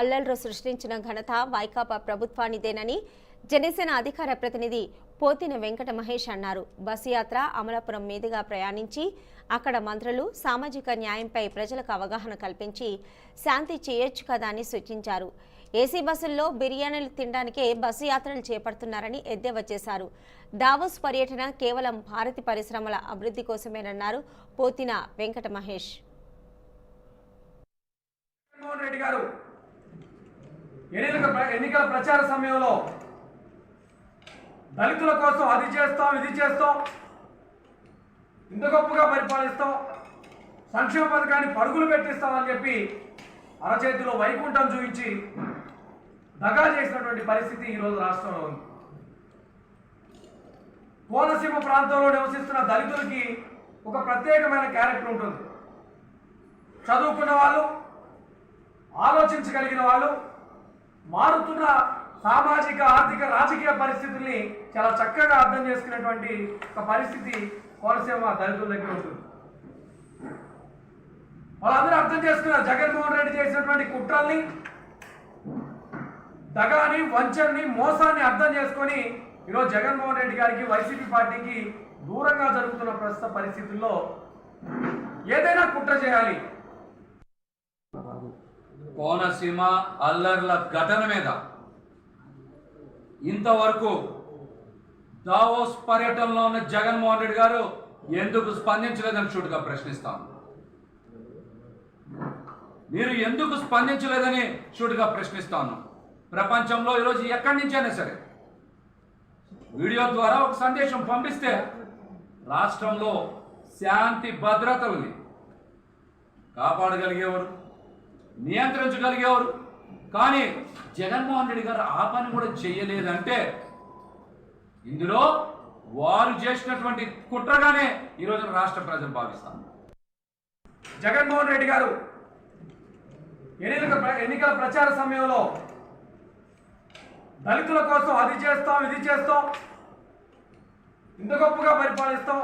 అల్లర్లు సృష్టించిన ఘనత వైకాపా ప్రభుత్వానిదేనని జనసేన అధికార ప్రతినిధి పోతిన వెంకట మహేష్ అన్నారు. బస్సు యాత్ర అమలాపురం మీదుగా ప్రయాణించి అక్కడ మంత్రులు సామాజిక న్యాయంపై ప్రజలకు అవగాహన కల్పించి శాంతి చేయొచ్చు కదా అని సూచించారు. ఏసీ బస్సుల్లో బిర్యానీలు తినడానికే బస్సు యాత్రలు చేపడుతున్నారని ఎద్దేవా చేశారు. దావోస్ పర్యటన కేవలం భారతీయ పరిశ్రమల అభివృద్ధి కోసమేనన్నారు పోతిన వెంకట మహేష్. ఎన్నికల ప్రచార సమయంలో దళితుల కోసం అది చేస్తాం ఇది చేస్తాం ఇంత గొప్పగా పరిపాలిస్తాం సంక్షేమ పథకాన్ని పరుగులు పెట్టిస్తామని చెప్పి అరచేతిలో వైకుంఠం చూపించి దగా చేసినటువంటి పరిస్థితి ఈరోజు రాష్ట్రంలో ఉంది. కోనసీమ ప్రాంతంలో నివసిస్తున్న దళితులకి ఒక ప్రత్యేకమైన క్యారెక్టర్ ఉంటుంది. చదువుకున్న వాళ్ళు, ఆలోచించగలిగిన వాళ్ళు, మారుతున్న సామాజిక ఆర్థిక రాజకీయ పరిస్థితుల్ని చాలా చక్కగా అర్థం చేసుకునేటువంటి ఒక పరిస్థితి కోనసీమ దళితుల దగ్గర ఉంటుంది. వాళ్ళందరూ అర్థం చేసుకున్నారు జగన్మోహన్ రెడ్డి చేసినటువంటి కుట్రల్ని, దగాని, వంచన్ని, మోసాన్ని అర్థం చేసుకొని ఈరోజు జగన్మోహన్ రెడ్డి గారికి, వైసీపీ పార్టీకి దూరంగా జరుగుతున్న ప్రస్తుత పరిస్థితుల్లో ఏదైనా కుట్ర చేయాలి. కోనసీమ అల్లర్ల ఘటన మీద ఇంతవరకు దావోస్ పర్యటనలో ఉన్న జగన్మోహన్ రెడ్డి గారు ఎందుకు స్పందించలేదని సూటిగా ప్రశ్నిస్తాను. మీరు ఎందుకు స్పందించలేదని సూటిగా ప్రశ్నిస్తాను. ప్రపంచంలో ఈరోజు ఎక్కడి నుంచైనా సరే వీడియో ద్వారా ఒక సందేశం పంపిస్తే రాష్ట్రంలో శాంతి భద్రతల్ని కాపాడగలిగేవారు, నియంత్రించగలిగేవారు. కానీ జగన్మోహన్ రెడ్డి గారు ఆ పని కూడా చేయలేదంటే ఇందులో వారు చేసినటువంటి కుట్రగానే ఈరోజు రాష్ట్ర ప్రజలు భావిస్తాను. జగన్మోహన్ రెడ్డి గారు ఎన్నికల ప్రచార సమయంలో దళితుల కోసం అది చేస్తాం ఇది చేస్తాం ఇంత గొప్పగా పరిపాలిస్తాం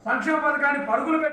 సంక్షేమ పథకాన్ని పరుగులు పెట్టి